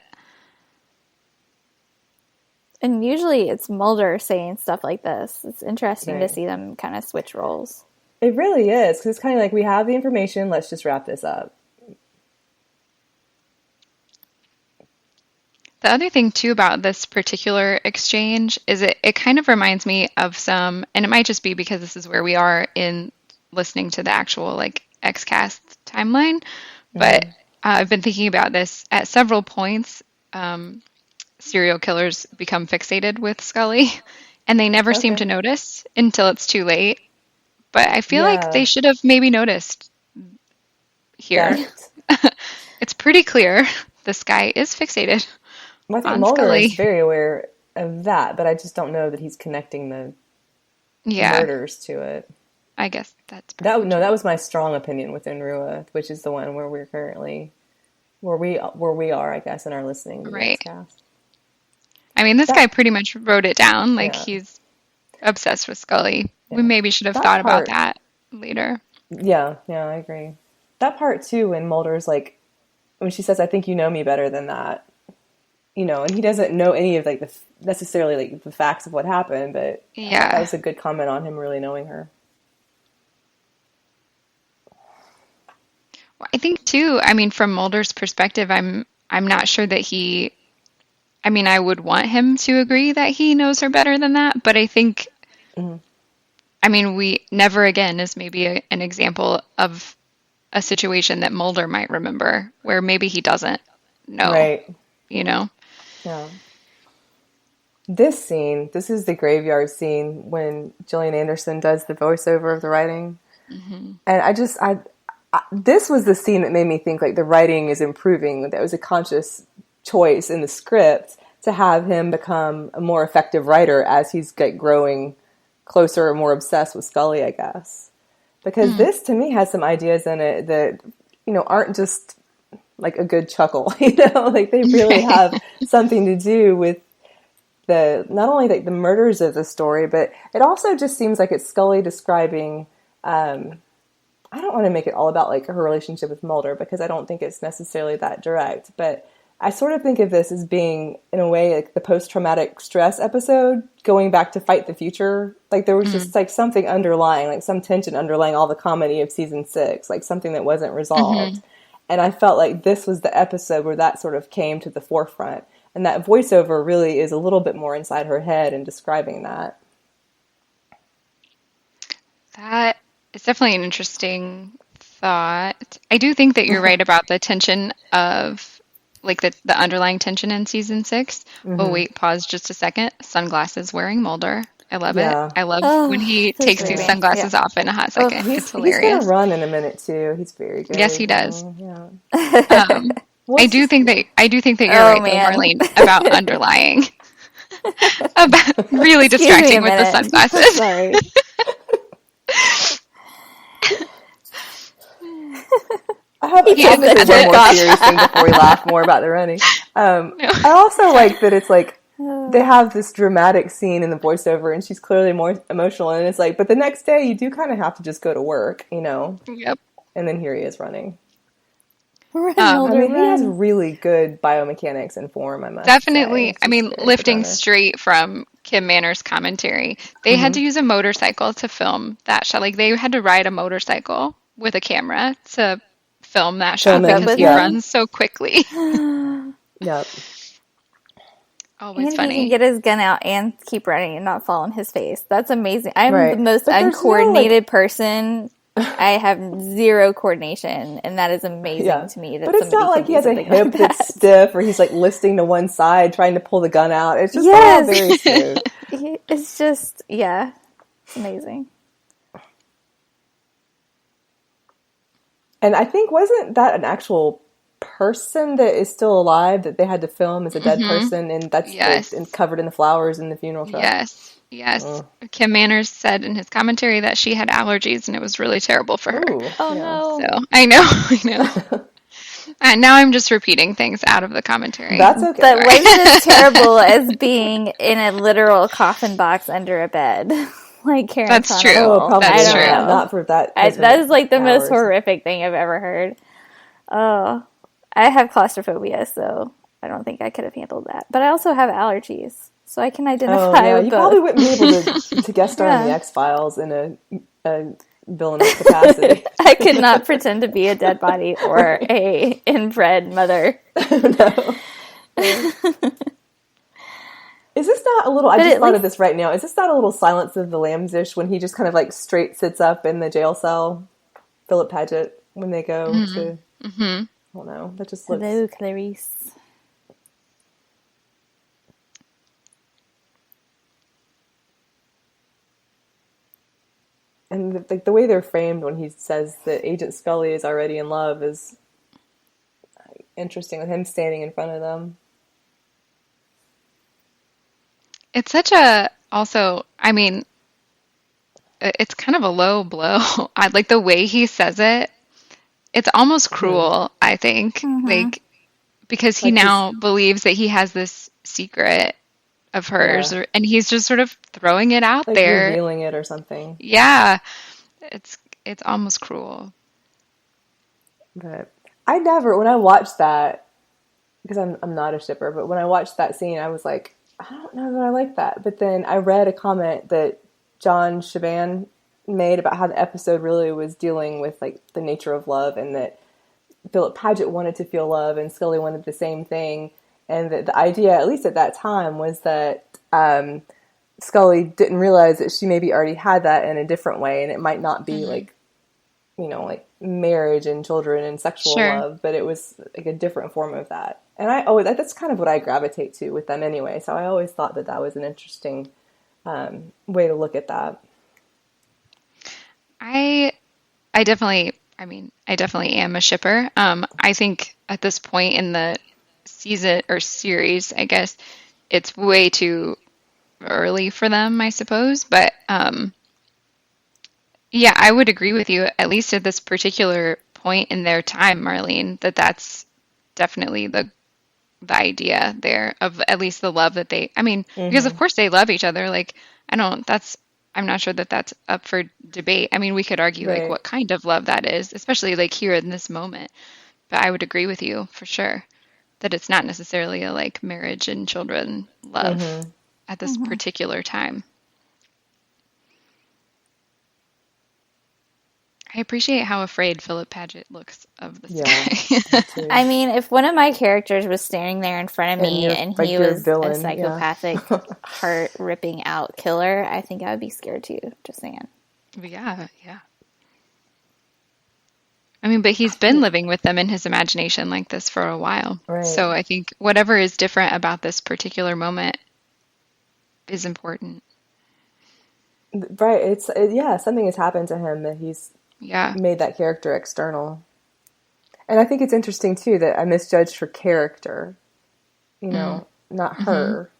And usually it's Mulder saying stuff like this. It's interesting to see them kind of switch roles. It really is, because it's kind of like, we have the information, let's just wrap this up. The other thing, too, about this particular exchange is it kind of reminds me of some, and it might just be because this is where we are in listening to the actual, X-Cast timeline, but I've been thinking about this at several points. Serial killers become fixated with Scully, and they never seem to notice until it's too late. But I feel like they should have maybe noticed here. It's pretty clear this guy is fixated. I think Mulder is very aware of that, but I just don't know that he's connecting the murders to it. I guess that's that. No, that was my strong opinion within Rua, which is the one where we're currently where we are, I guess, in our listening to the cast. I mean, this guy pretty much wrote it down. He's obsessed with Scully. Yeah. We maybe should have thought about that later. Yeah, I agree. That part too, when Mulder's when she says, "I think you know me better than that." And he doesn't know any of necessarily the facts of what happened, but that was a good comment on him really knowing her. Well, I think too, from Mulder's perspective, I'm not sure that I would want him to agree that he knows her better than that, but I think, we never again is maybe an example of a situation that Mulder might remember where maybe he doesn't know, right? Yeah. This is the graveyard scene when Gillian Anderson does the voiceover of the writing. And this was the scene that made me think the writing is improving. That was a conscious choice in the script to have him become a more effective writer as he's growing closer and more obsessed with Scully, I guess. Because this, to me, has some ideas in it that, aren't just a good chuckle, they really have something to do with not only the murders of the story, but it also just seems like it's Scully describing, I don't want to make it all about her relationship with Mulder, because I don't think it's necessarily that direct, but I sort of think of this as being, in a way, the post-traumatic stress episode, going back to fight the future. There was just something underlying, some tension underlying all the comedy of season 6, something that wasn't resolved. And I felt like this was the episode where that sort of came to the forefront. And that voiceover really is a little bit more inside her head in describing that. That is definitely an interesting thought. I do think that you're right about the tension of, the underlying tension in season 6. Oh, wait, pause just a second. Sunglasses wearing Mulder. I love it. I love when he takes these sunglasses off in a hot second. It's hilarious. He's going to run in a minute, too. He's very good. Yes, he does. I do think that you're right, though, Marlene, about underlying. About really distracting with the sunglasses. Sorry. I have one more serious thing before we laugh more about the running. I also like that it's they have this dramatic scene in the voiceover, and she's clearly more emotional, and it's but the next day you do kind of have to just go to work, Yep. And then here he is running. He has really good biomechanics and form, I must definitely. say. Lifting straight from Kim Manners' commentary, they had to use a motorcycle to film that shot. They had to ride a motorcycle with a camera to film that shot because he runs so quickly. Yep. Always and funny. He can get his gun out and keep running and not fall on his face. That's amazing. I'm the most uncoordinated person. I have zero coordination, and that is amazing to me. But it's not like he has a hip that's stiff, or he's listing to one side trying to pull the gun out. It's just all very smooth. It's just, it's amazing. And I think, wasn't that an actual person that is still alive that they had to film as a dead person, and that's and covered in the flowers in the funeral truck. Yes. Kim Manners said in his commentary that she had allergies and it was really terrible for her. No. So I know. And now I'm just repeating things out of the commentary. That's okay. But wasn't as terrible as being in a literal coffin box under a bed? Like Karen That's true. Oh, probably That's true. Not for that. That is like the most horrific thing I've ever heard. Oh, I have claustrophobia, so I don't think I could have handled that. But I also have allergies, so I can identify with you both. probably wouldn't be able to guest star in the X-Files in a villainous capacity. I could not pretend to be a dead body or a inbred mother. No. Is this not a little, I just thought of this right now, is this not a little Silence of the Lambs-ish when he just kind of like straight sits up in the jail cell, Philip Paget, when they go to, I don't know, that just looks... Hello, Clarisse. And the way they're framed when he says that Agent Scully is already in love is interesting, with him standing in front of them. It's such a, also, I mean, it's kind of a low blow. I like the way he says it. It's almost cruel, I think. Like, because he now believes that he has this secret of hers, and he's just sort of throwing it out there. Revealing it or something. Yeah. It's almost cruel. But I never, when I watched that, because I'm not a shipper, but when I watched that scene, I was like, I don't know that I like that. But then I read a comment that John Shaban made about how the episode really was dealing with like the nature of love, and that Philip Paget wanted to feel love and Scully wanted the same thing. And that the idea, at least at that time, was that Scully didn't realize that she maybe already had that in a different way, and it might not be like, you know, like marriage and children and sexual love, but it was like a different form of that. And that's kind of what I gravitate to with them anyway. So I always thought that was an interesting way to look at that. I definitely am a shipper. I think at this point in the season or series, I guess it's way too early for them, I suppose. But yeah, I would agree with you, at least at this particular point in their time, Marlene, that's definitely the idea there of at least the love that they, I mean, because of course they love each other. Like, I'm not sure that that's up for debate. I mean, we could argue like what kind of love that is, especially like here in this moment. But I would agree with you for sure that it's not necessarily a like marriage and children love at this particular time. I appreciate how afraid Philip Paget looks of this guy. I mean, if one of my characters was standing there in front of me and he was a psychopathic, heart-ripping out killer, I think I would be scared too, just saying. Yeah. I mean, but he's been living with them in his imagination like this for a while. Right. So I think whatever is different about this particular moment is important. Right. Something has happened to him that he's made that character external. And I think it's interesting too that I misjudged her character, not her.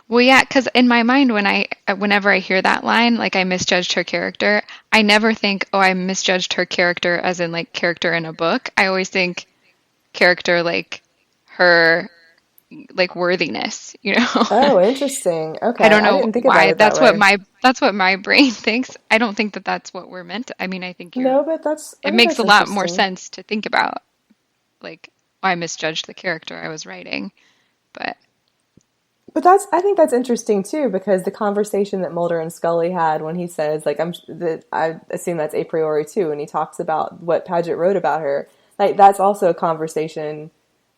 Well, yeah, because in my mind, whenever I hear that line, like I misjudged her character, I never think, oh, I misjudged her character as in like character in a book. I always think character like her, like worthiness, Oh, interesting. Okay, I don't know why. That's what my brain thinks. I don't think that that's what we're meant to. I mean, I think it makes a lot more sense to think about, like, I misjudged the character I was writing, but I think that's interesting too, because the conversation that Mulder and Scully had when he says, like, I assume that's a priori too, and he talks about what Paget wrote about her. Like, that's also a conversation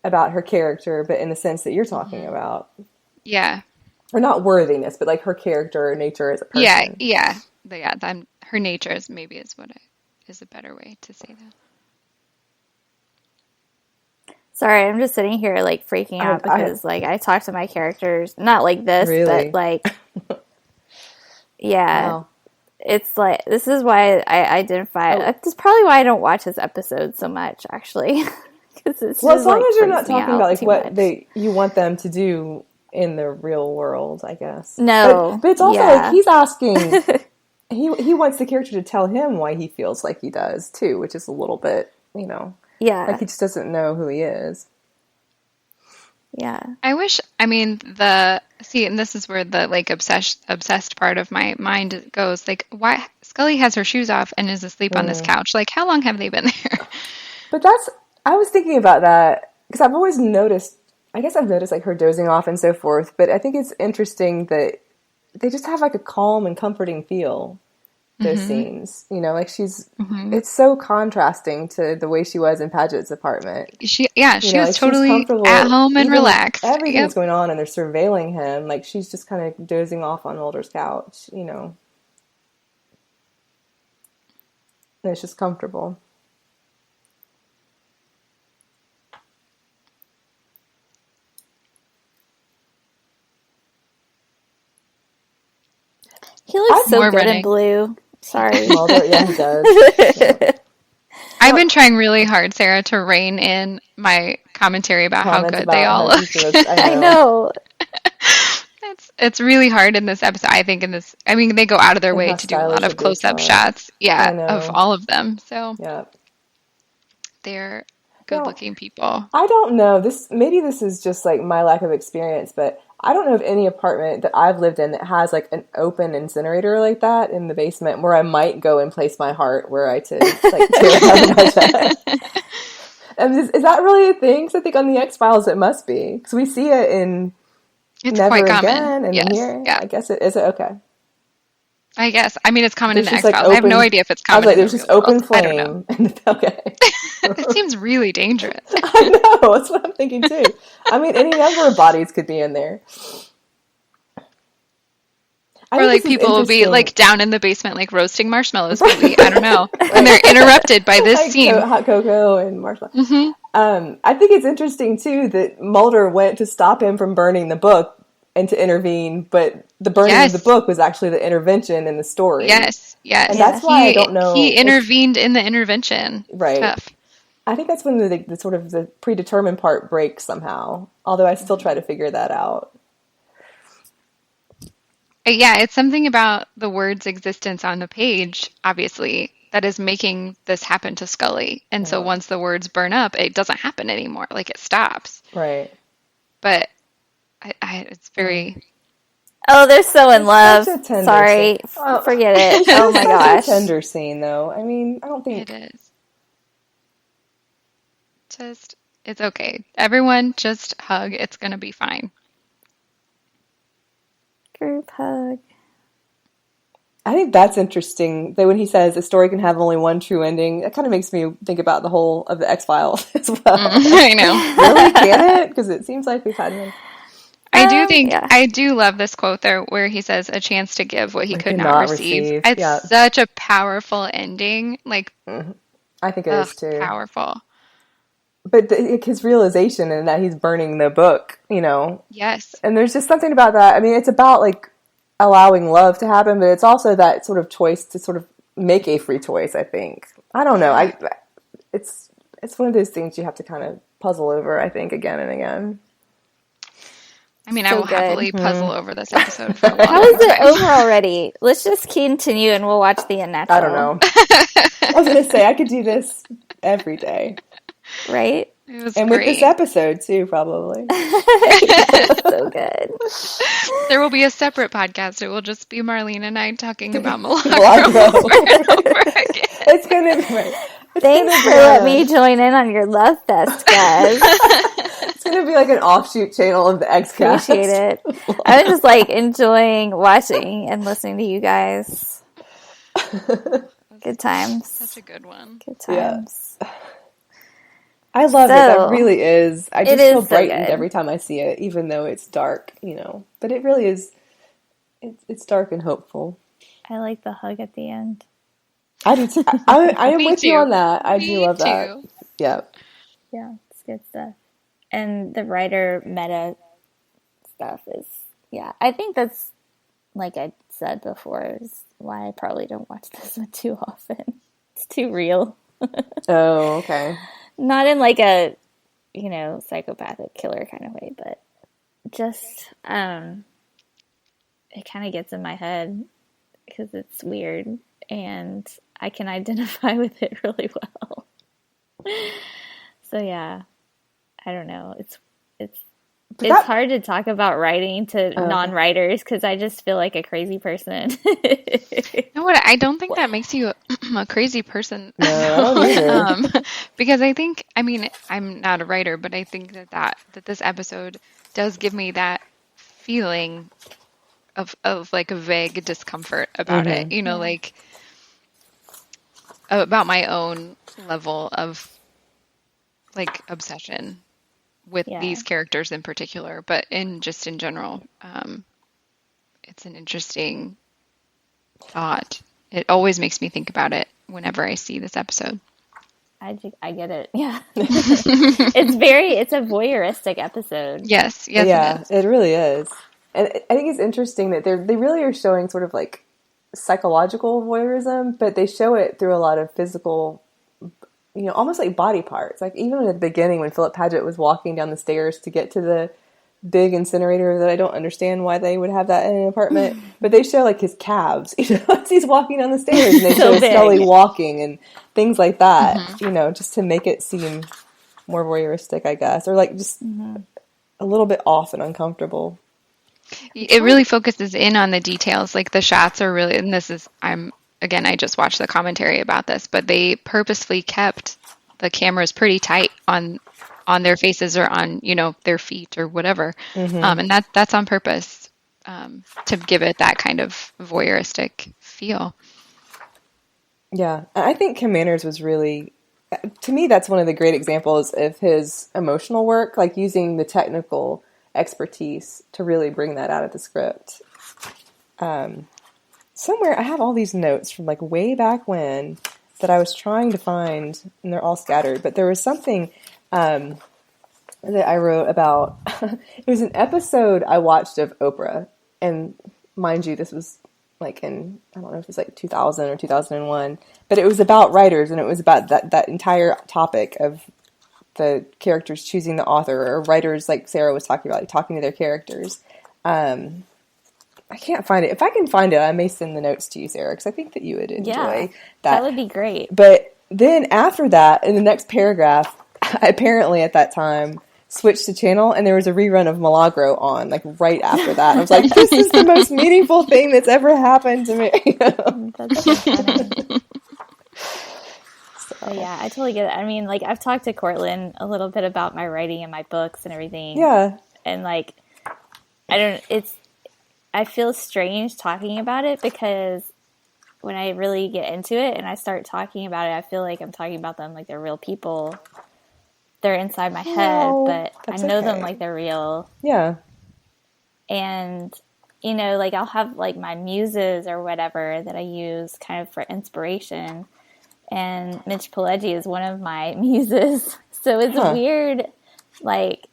about her character, but in the sense that you're talking about. Yeah. Or not worthiness, but like her character or nature as a person. Yeah. Her nature is a better way to say that. Sorry, I'm just sitting here like freaking out because I talk to my characters, not like this, but like, yeah. Wow. it's like, this is why I identify. That's probably why I don't watch his episodes so much, actually. As long as you're not talking about like what you want them to do in the real world, I guess. No, but it's also like he's asking. He wants the character to tell him why he feels like he does too, which is a little bit, like he just doesn't know who he is. Yeah. I wish, and this is where the like obsessed part of my mind goes, like, why Scully has her shoes off and is asleep on this couch? Like, how long have they been there? But I was thinking about that because I've always noticed, like her dozing off and so forth, but I think it's interesting that they just have like a calm and comforting feel, those scenes, like she's, it's so contrasting to the way she was in Paget's apartment. She was totally at home and relaxed. Everything's going on and they're surveilling him. Like she's just kind of dozing off on Mulder's couch, and it's just comfortable. He looks so good in blue. Sorry. Mulder, yeah, he does. Yeah. I've been trying really hard, Sarah, to rein in my commentary about how good they all look. I know. It's really hard in this episode. I think they go out of their way to do a lot of close-up shots, of all of them. So they're good-looking people. I don't know. Maybe this is just like my lack of experience, but I don't know of any apartment that I've lived in that has like an open incinerator like that in the basement where I might go and place my heart were I to like tear down my chest. And is that really a thing? Because I think on the X-Files it must be. Because we see it in Never quite Again common. and here. Yeah. I guess it is. Okay. I guess. It's common in the There's X-Files. I have no idea if it's common. I was like, there's just open flame. Okay. It seems really dangerous. I know. That's what I'm thinking too. Any number of bodies could be in there. Or like people will be like down in the basement, like roasting marshmallows. Maybe. I don't know. And they're interrupted by this scene. Hot cocoa and marshmallows. I think it's interesting too that Mulder went to stop him from burning the book and to intervene, but the burning of the book was actually the intervention in the story. Yes. And that's why I don't know. He intervened in the intervention. Right. Tough. I think that's when the sort of the predetermined part breaks somehow, although I still try to figure that out. Yeah, it's something about the word's existence on the page, obviously, that is making this happen to Scully. And so once the words burn up, it doesn't happen anymore. Like, it stops. Right. But it's very... Oh, they're so in love. Sorry. Forget it. Oh, my gosh. It's a tender scene, though. I don't think... It is. It's okay. Everyone, just hug. It's going to be fine. Group hug. I think that's interesting that when he says a story can have only one true ending, that kind of makes me think about the whole of the X-Files as well. I know. Really, can it? Because it seems like we've had one. I do love this quote there where he says a chance to give what he could not receive. It's such a powerful ending. Like, I think it is too. Powerful. But his realization and that he's burning the book, Yes. And there's just something about that. It's about like allowing love to happen, but it's also that sort of choice to sort of make a free choice, I think. I don't know. It's one of those things you have to kind of puzzle over, I think, again and again. I will happily puzzle over this episode for a while. How is it over already? Let's just continue and we'll watch The Unnatural. I don't know. I was going to say, I could do this every day. Right? It was and great. With this episode, too, probably. So good. There will be a separate podcast. It will just be Marlene and I talking about Milagro Milagro. over and over again. It's going to be right. Thanks for letting me join in on your love fest, guys. It's going to be like an offshoot channel of the X-Cast. Appreciate it. I was just like enjoying watching and listening to you guys. Good times. Such a good one. Good times. Yeah. I love it. That really is. I just feel brightened so every time I see it, even though it's dark, But it really is. It's dark and hopeful. I like the hug at the end. I do too. I am with you on that. I do love too. that. Yeah. Yeah, it's good stuff. And the writer meta stuff is, I think that's, like I said before, is why I probably don't watch this one too often. It's too real. Oh, okay. Not in like a, psychopathic killer kind of way, but just, it kind of gets in my head because it's weird and I can identify with it really well. So yeah, I don't know. It's hard to talk about writing to non-writers because I just feel like a crazy person. No, I don't think that makes you a crazy person. No, because I'm not a writer, but I think that this episode does give me that feeling of like a vague discomfort about it. Like about my own level of like obsession with these characters in particular, but in general, it's an interesting thought. It always makes me think about it whenever I see this episode. I get it. Yeah. It's a voyeuristic episode. Yes. Yeah, it really is. And I think it's interesting that they really are showing sort of like psychological voyeurism, but they show it through a lot of physical, almost like body parts. Like even at the beginning when Philip Paget was walking down the stairs to get to the big incinerator that I don't understand why they would have that in an apartment, but they show like his calves, as he's walking down the stairs, and they show Scully walking and things like that, just to make it seem more voyeuristic, I guess, or like just a little bit off and uncomfortable. It really focuses in on the details. Like the shots are really, and I just watched the commentary about this, but they purposefully kept the cameras pretty tight on their faces or on, their feet or whatever. And that's on purpose, to give it that kind of voyeuristic feel. Yeah. I think Kim Manners was really, to me, that's one of the great examples of his emotional work, like using the technical expertise to really bring that out of the script. Somewhere I have all these notes from like way back when that I was trying to find, and they're all scattered, but there was something that I wrote about. It was an episode I watched of Oprah, and mind you, this was like in, I don't know if it was like 2000 or 2001, but it was about writers, and it was about that entire topic of the characters choosing the author, or writers like Sarah was talking about, like talking to their characters. I can't find it. If I can find it, I may send the notes to you, Sarah, because I think that you would enjoy that. That would be great. But then after that, in the next paragraph, I apparently at that time switched the channel, and there was a rerun of Milagro on, like right after that. And I was like, this is the most meaningful thing that's ever happened to me. That's so funny. So, yeah, I totally get it. I mean, like, I've talked to Cortlan a little bit about my writing and my books and everything. Yeah. And, like, I feel strange talking about it because when I really get into it and I start talking about it, I feel like I'm talking about them like they're real people. They're inside my head, but I know them like they're real. Yeah. And, like I'll have like my muses or whatever that I use kind of for inspiration. And Mitch Pileggi is one of my muses. So it's weird, like,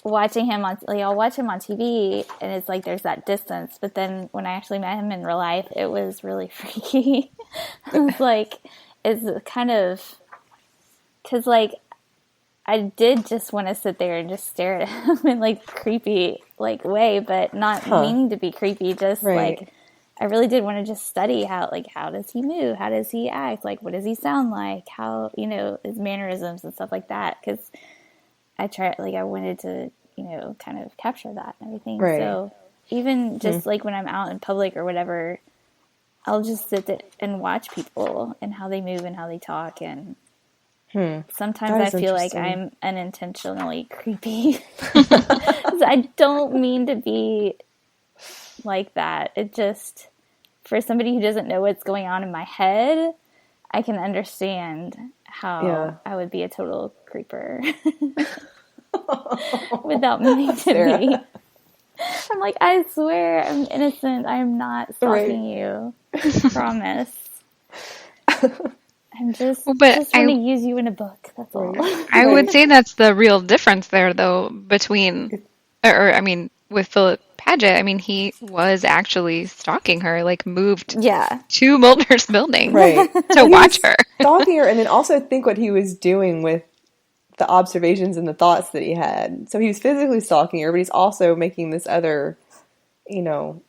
watching him I'll watch him on TV, and it's like there's that distance. But then when I actually met him in real life, it was really freaky. It's like, it's kind of, because, like, I did just want to sit there and just stare at him in, like, creepy, like, way, but not meaning to be creepy, just, like, I really did want to just study how does he move? How does he act? Like, what does he sound like? How, his mannerisms and stuff like that. Because I wanted to, kind of capture that and everything. Right. So even just like when I'm out in public or whatever, I'll just sit and watch people and how they move and how they talk. And sometimes I feel like I'm unintentionally creepy. I don't mean to be like that. It just, for somebody who doesn't know what's going on in my head, I can understand how I would be a total creeper without meaning to be. I'm like, I swear I'm innocent. I'm not stalking you. I promise. I'm just want to use you in a book. That's all. I would say that's the real difference there, though, with Philip Paget, I mean, he was actually stalking her, like moved Yeah. to Mulder's building Right. to watch her. Stalking her, and then also think what he was doing with the observations and the thoughts that he had. So he was physically stalking her, but he's also making this other, you know,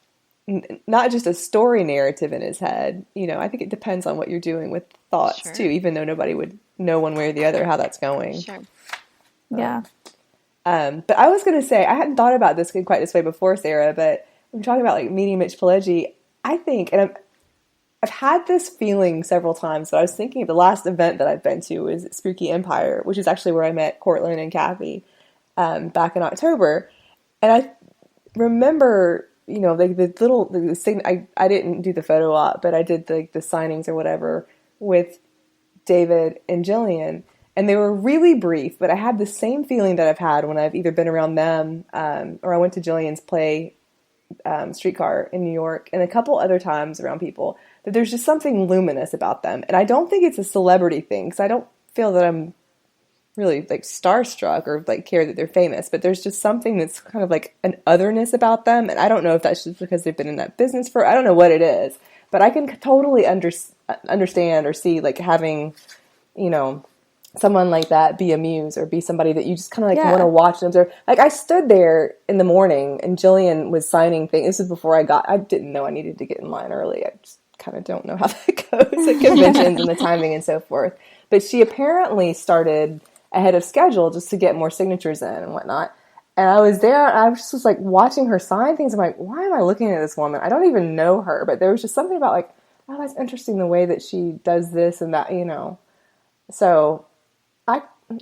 not just a story narrative in his head. You know, I think it depends on what you're doing with thoughts Sure. too, even though nobody would know one way or the other how that's going. Sure. Yeah. But I was going to say, I hadn't thought about this quite this way before, Sarah, but when talking about like meeting Mitch Pileggi, I think, and I've had this feeling several times, but I was thinking of the last event that I've been to was Spooky Empire, which is actually where I met Cortlan and Cathy back in October. And I remember, you know, like I didn't do the photo op, but I did the signings or whatever with David and Jillian. And they were really brief, but I had the same feeling that I've had when I've either been around them or I went to Jillian's play Streetcar in New York and a couple other times around people, that there's just something luminous about them. And I don't think it's a celebrity thing, because I don't feel that I'm really like starstruck or like care that they're famous, but there's just something that's kind of like an otherness about them. And I don't know if that's just because they've been in that business I don't know what it is, but I can totally understand or see like having, you know, someone like that be a muse or be somebody that you just kind of like want to watch and observe. Like I stood there in the morning and Jillian was signing things. This is before I didn't know I needed to get in line early. I just kind of don't know how that goes at conventions and the timing and so forth. But she apparently started ahead of schedule just to get more signatures in and whatnot. And I was there and I was like watching her sign things. I'm like, why am I looking at this woman? I don't even know her, but there was just something about like, oh, that's interesting the way that she does this and that, you know. So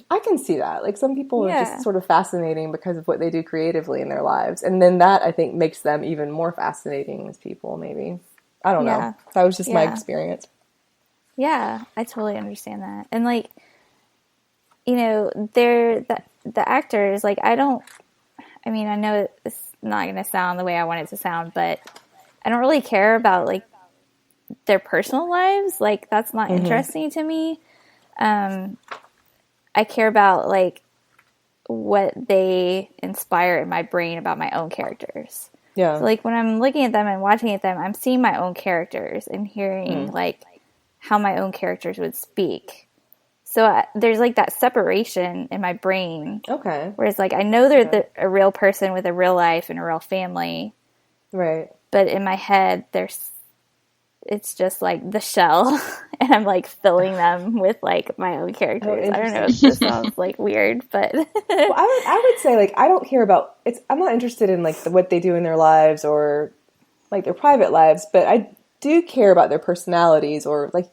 I can see that. Like some people are just sort of fascinating because of what they do creatively in their lives. And then that, I think, makes them even more fascinating as people, maybe. I don't know. That was just my experience. Yeah, I totally understand that. And like, you know, they're the actors, like I know it's not going to sound the way I want it to sound, but I don't really care about like their personal lives. Like that's not interesting to me. I care about like what they inspire in my brain about my own characters. Yeah. So, like when I'm looking at them and watching at them, I'm seeing my own characters and hearing like how my own characters would speak. So there's like that separation in my brain. Okay. Whereas like I know they're a real person with a real life and a real family. Right. But in my head, it's just like the shell, and I'm like filling them with like my own characters. I don't know if this sounds like weird, but well, I would say like I don't care about it's. I'm not interested in like what they do in their lives or like their private lives, but I do care about their personalities or like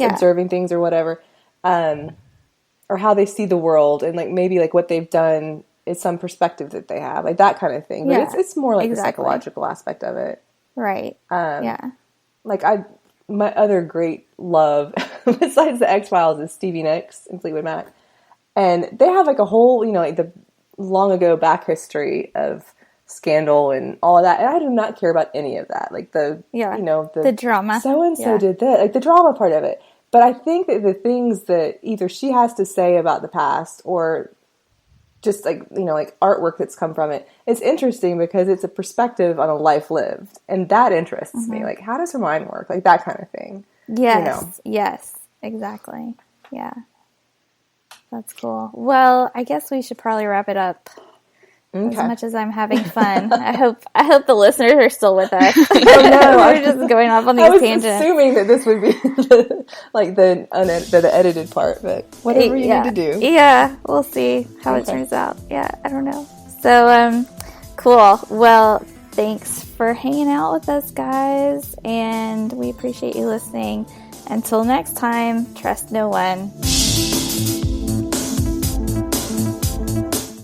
observing things or whatever, or how they see the world and like maybe like what they've done is some perspective that they have, like that kind of thing. But it's more like the psychological aspect of it, right? Like my other great love besides the X-Files is Stevie Nicks and Fleetwood Mac. And they have like a whole, you know, like the long ago back history of scandal and all of that. And I do not care about any of that. Like the drama. So-and-so did that, like the drama part of it. But I think that the things that either she has to say about the past or just like, you know, like artwork that's come from it. It's interesting because it's a perspective on a life lived. And that interests me. Like, how does her mind work? Like that kind of thing. Yes. You know? Yes, exactly. Yeah. That's cool. Well, I guess we should probably wrap it up. Okay. As much as I'm having fun. I hope the listeners are still with us. Oh, no. We're just going off on these tangents. I was assuming that this would be the edited part, but whatever you need to do. Yeah, we'll see how it turns out. Yeah, I don't know. So, cool. Well, thanks for hanging out with us, guys, and we appreciate you listening. Until next time, trust no one.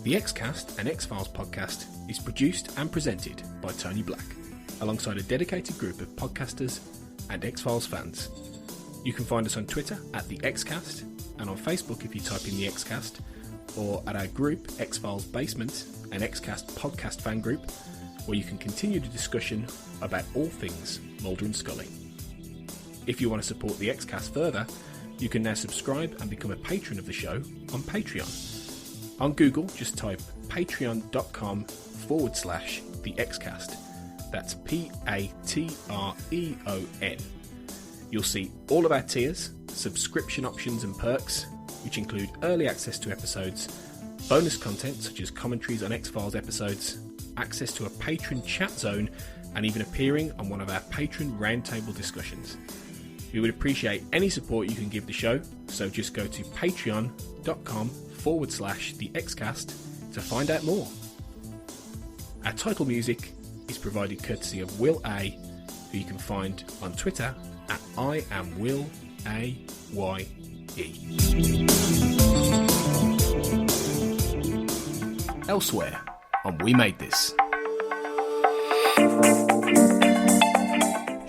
The Xcast, an X-Files podcast, is produced and presented by Tony Black, alongside a dedicated group of podcasters and X-Files fans. You can find us on Twitter at The Xcast, and on Facebook if you type in The Xcast, or at our group, X-Files Basement, an Xcast podcast fan group, where you can continue the discussion about all things Mulder and Scully. If you want to support The Xcast further, you can now subscribe and become a patron of the show on Patreon. On Google, just type patreon.com/XFiles the Xcast. That's Patreon. You'll see all of our tiers, subscription options and perks, which include early access to episodes, bonus content such as commentaries on X-Files episodes, access to a patron chat zone, and even appearing on one of our patron roundtable discussions. We would appreciate any support you can give the show, so just go to patreon.com/the Xcast to find out more. Our title music is provided courtesy of Will A, who you can find on Twitter at IamWillAYE. Elsewhere on We Made This.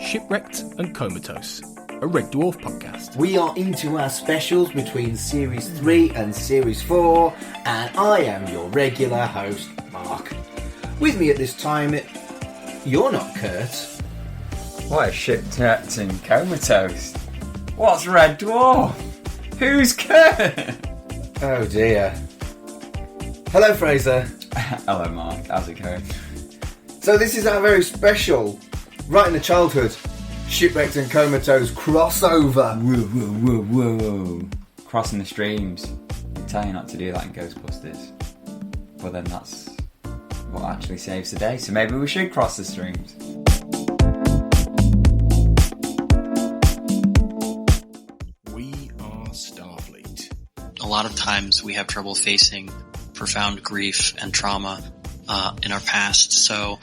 Shipwrecked and Comatose, a Red Dwarf podcast. We are into our specials between Series 3 and Series 4, and I am your regular host, Mark. With me at this time, you're not Kurt. What, Shipwrecked and Comatose? What's Red Dwarf? Who's Kurt? Oh dear. Hello, Fraser. Hello, Mark. How's it going? So this is our very special, right in the childhood, Shipwrecked and Comatose crossover. Whoa, whoa, whoa, whoa. Crossing the streams. They tell you not to do that in Ghostbusters. But then that's what actually saves the day. So maybe we should cross the streams. We are Starfleet. A lot of times we have trouble facing profound grief and trauma in our past. So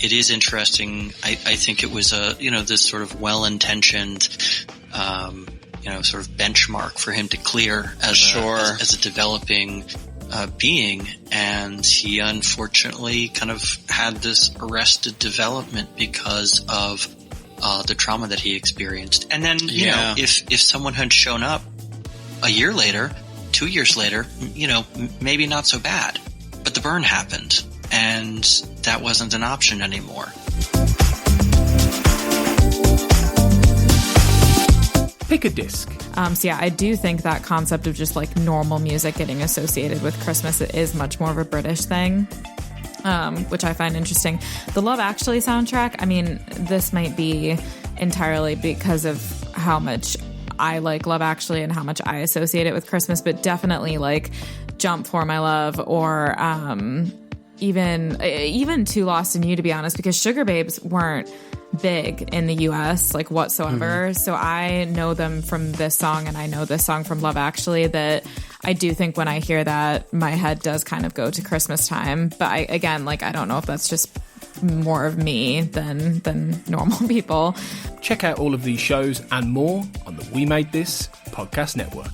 it is interesting. I think it was this sort of well-intentioned, sort of benchmark for him to clear as a developing being, and he unfortunately kind of had this arrested development because of the trauma that he experienced. And then, if someone had shown up a year later, 2 years later, maybe not so bad. But the burn happened, and that wasn't an option anymore. Pick a disc. I do think that concept of just like normal music getting associated with Christmas is much more of a British thing, which I find interesting. The Love Actually soundtrack, I mean, this might be entirely because of how much I like Love Actually and how much I associate it with Christmas, but definitely like Jump for My Love, or even Too Lost in You, to be honest, because Sugar Babes weren't big in the US like whatsoever. So I know them from this song, and I know this song from Love Actually, that I do think when I hear that, my head does kind of go to Christmas time. But I don't know if that's just more of me than normal people. Check out all of these shows and more on the We Made This podcast network.